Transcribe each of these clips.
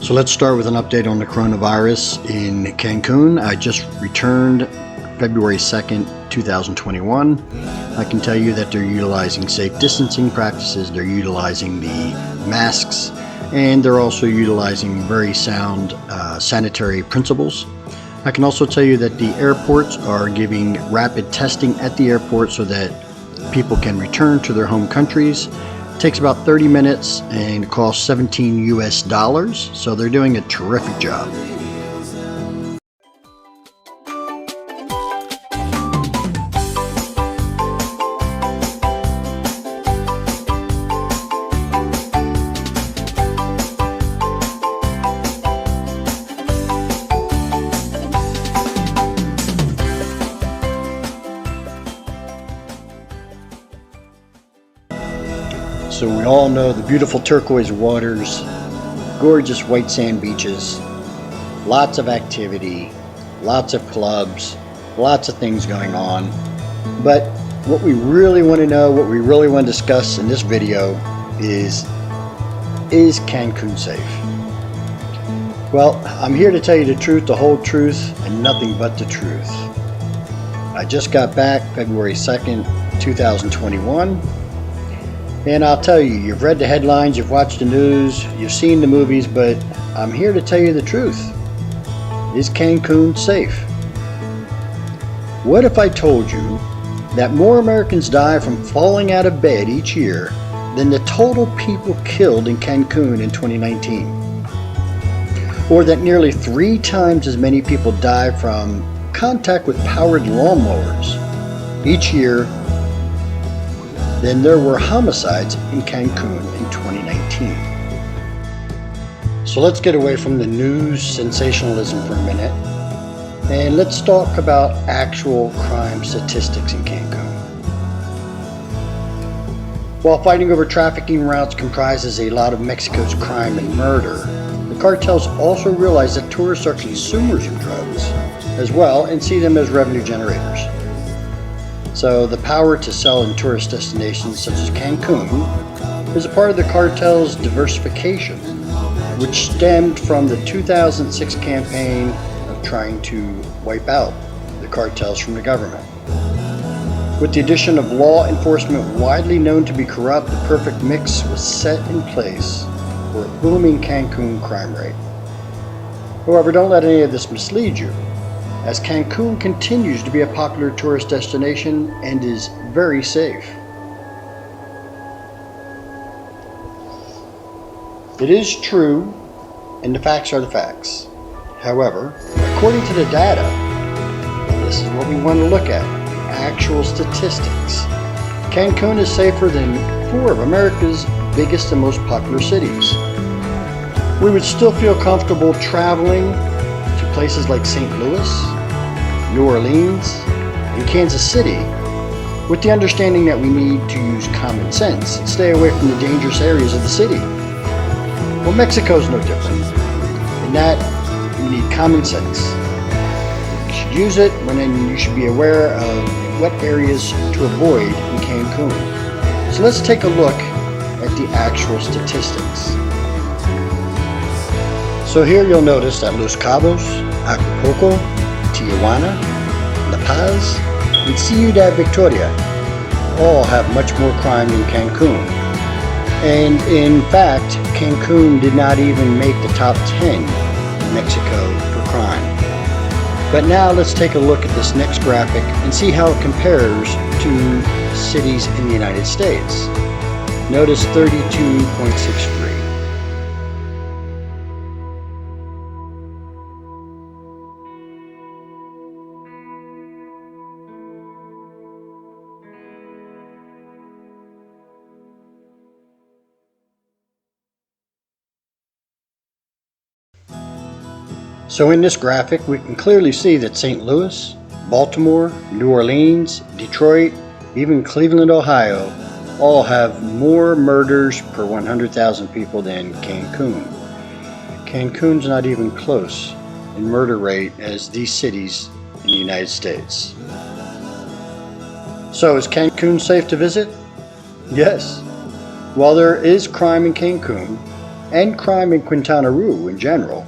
So let's start with an update on the coronavirus in Cancun. I just returned February 2nd, 2021. I can tell you that they're utilizing safe distancing practices, they're utilizing the masks, and they're also utilizing very sound sanitary principles. I can also tell you that the airports are giving rapid testing at the airport so that people can return to their home countries. It takes about 30 minutes and costs $17 US, so they're doing a terrific job. So we all know the beautiful turquoise waters, gorgeous white sand beaches, lots of activity, lots of clubs, lots of things going on. But what we really want to know, what we really want to discuss in this video is Cancun safe? Well, I'm here to tell you the truth, the whole truth, and nothing but the truth. I just got back February 2nd, 2021. And I'll tell you, you've read the headlines, you've watched the news, you've seen the movies, but I'm here to tell you the truth. Is Cancun safe? What if I told you that more Americans die from falling out of bed each year than the total people killed in Cancun in 2019? Or that nearly 3 times as many people die from contact with powered lawnmowers each year than there were homicides in Cancun in 2019. So let's get away from the news sensationalism for a minute and let's talk about actual crime statistics in Cancun. While fighting over trafficking routes comprises a lot of Mexico's crime and murder, the cartels also realize that tourists are consumers of drugs as well and see them as revenue generators. So the power to sell in tourist destinations such as Cancun is a part of the cartel's diversification, which stemmed from the 2006 campaign of trying to wipe out the cartels from the government. With the addition of law enforcement widely known to be corrupt, the perfect mix was set in place for a booming Cancun crime rate. However, don't let any of this mislead you, as Cancun continues to be a popular tourist destination and is very safe. It is true, and the facts are the facts. However, according to the data, this is what we want to look at, the actual statistics. Cancun is safer than 4 of America's biggest and most popular cities. We would still feel comfortable traveling to places like St. Louis, New Orleans, and Kansas City with the understanding that we need to use common sense and stay away from the dangerous areas of the city. Well, Mexico's no different. In that, you need common sense. You should use it, and then you should be aware of what areas to avoid in Cancun. So let's take a look at the actual statistics. So here you'll notice that Los Cabos, Acapulco, Tijuana, La Paz, and Ciudad Victoria all have much more crime than Cancun. And in fact, Cancun did not even make the top 10 in Mexico for crime. But now let's take a look at this next graphic and see how it compares to cities in the United States. Notice 32.63. So in this graphic, we can clearly see that St. Louis, Baltimore, New Orleans, Detroit, even Cleveland, Ohio, all have more murders per 100,000 people than Cancun. Cancun's not even close in murder rate as these cities in the United States. So is Cancun safe to visit? Yes. While there is crime in Cancun, and crime in Quintana Roo in general,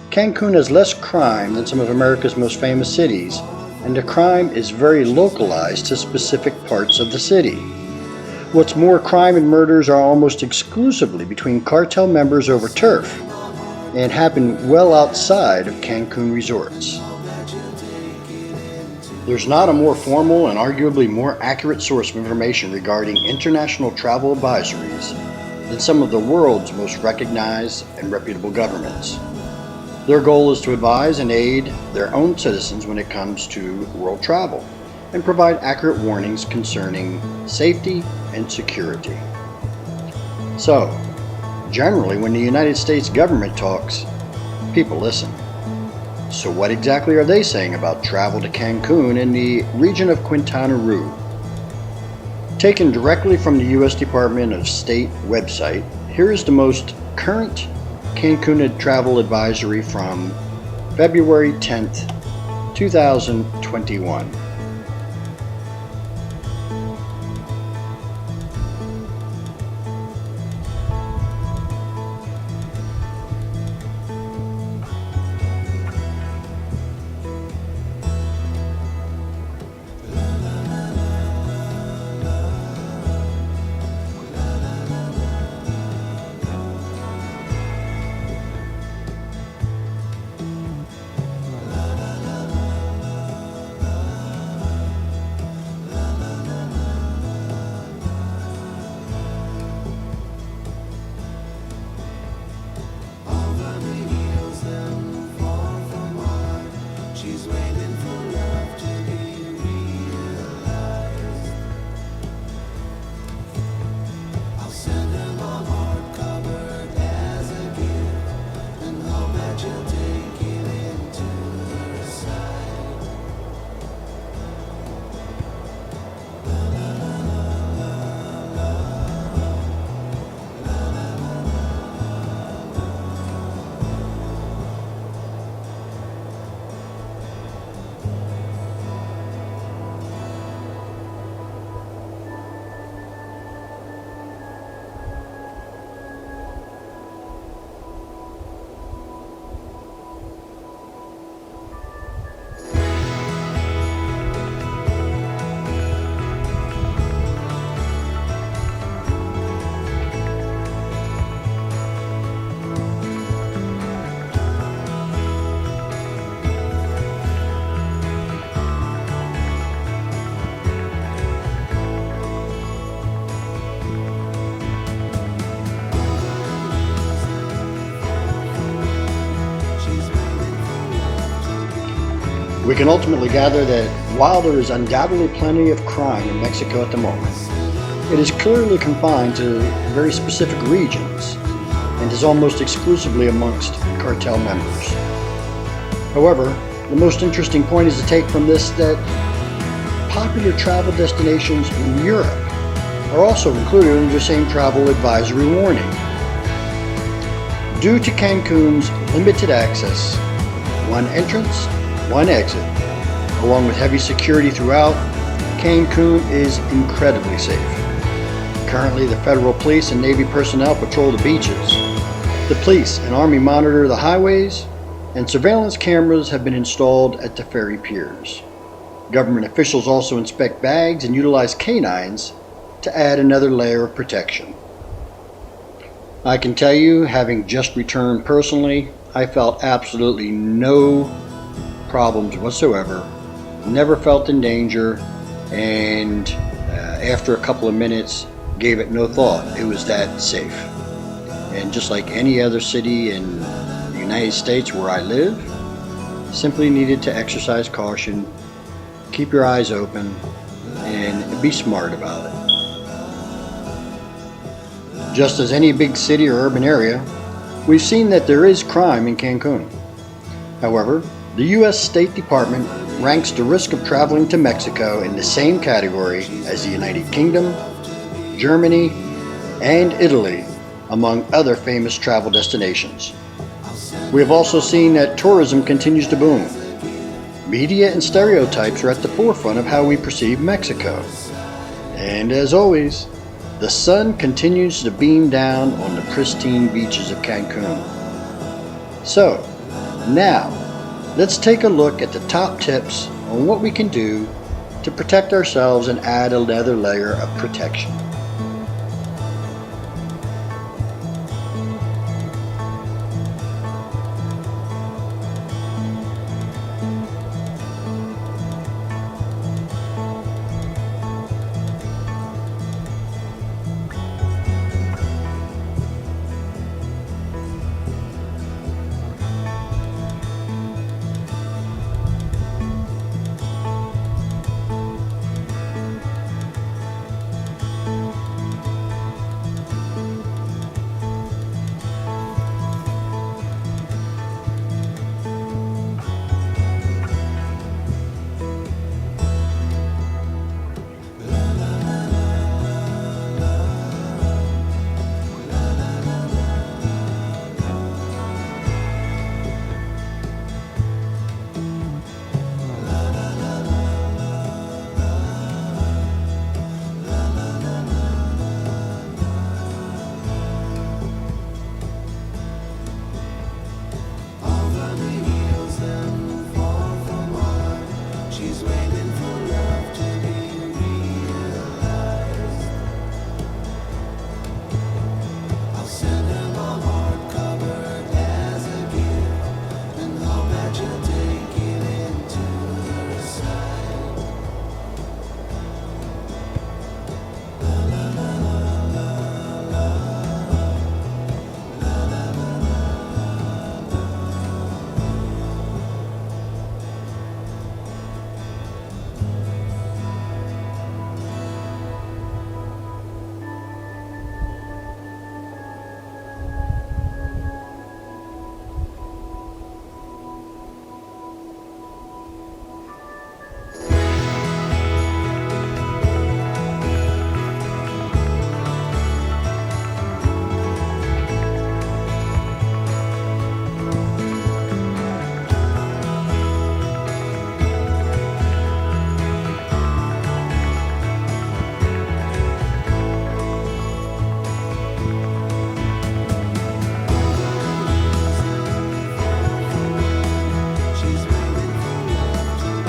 Cancun has less crime than some of America's most famous cities, and the crime is very localized to specific parts of the city. What's more, crime and murders are almost exclusively between cartel members over turf and happen well outside of Cancun resorts. There's not a more formal and arguably more accurate source of information regarding international travel advisories than some of the world's most recognized and reputable governments. Their goal is to advise and aid their own citizens when it comes to world travel and provide accurate warnings concerning safety and security. So, generally when the United States government talks, people listen. So what exactly are they saying about travel to Cancun in the region of Quintana Roo? Taken directly from the U.S. Department of State website, here is the most current Cancun travel advisory from February 10th, 2021. We can ultimately gather that while there is undoubtedly plenty of crime in Mexico at the moment, it is clearly confined to very specific regions and is almost exclusively amongst cartel members. However, the most interesting point is to take from this that popular travel destinations in Europe are also included in the same travel advisory warning. Due to Cancun's limited access, one entrance, one exit, along with heavy security throughout, Cancun is incredibly safe. Currently, the federal police and Navy personnel patrol the beaches. The police and Army monitor the highways, and surveillance cameras have been installed at the ferry piers. Government officials also inspect bags and utilize canines to add another layer of protection. I can tell you, having just returned personally, I felt absolutely no problems whatsoever, never felt in danger, and after a couple of minutes gave it no thought. It was that safe. And just like any other city in the United States where I live, simply needed to exercise caution, keep your eyes open, and be smart about it. Just as any big city or urban area, we've seen that there is crime in Cancun. However, the U.S. State Department ranks the risk of traveling to Mexico in the same category as the United Kingdom, Germany, and Italy, among other famous travel destinations. We have also seen that tourism continues to boom. Media and stereotypes are at the forefront of how we perceive Mexico. And as always, The sun continues to beam down on the pristine beaches of Cancun. So, now, let's take a look at the top tips on what we can do to protect ourselves and add another layer of protection.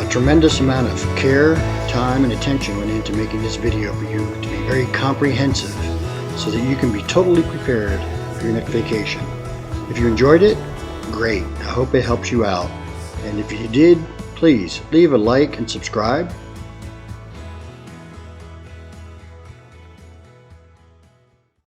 Tremendous amount of care, time, and attention went into making this video for you to be very comprehensive so that you can be totally prepared for your next vacation. If you enjoyed it, great. I hope it helps you out. And if you did, please leave a like and subscribe.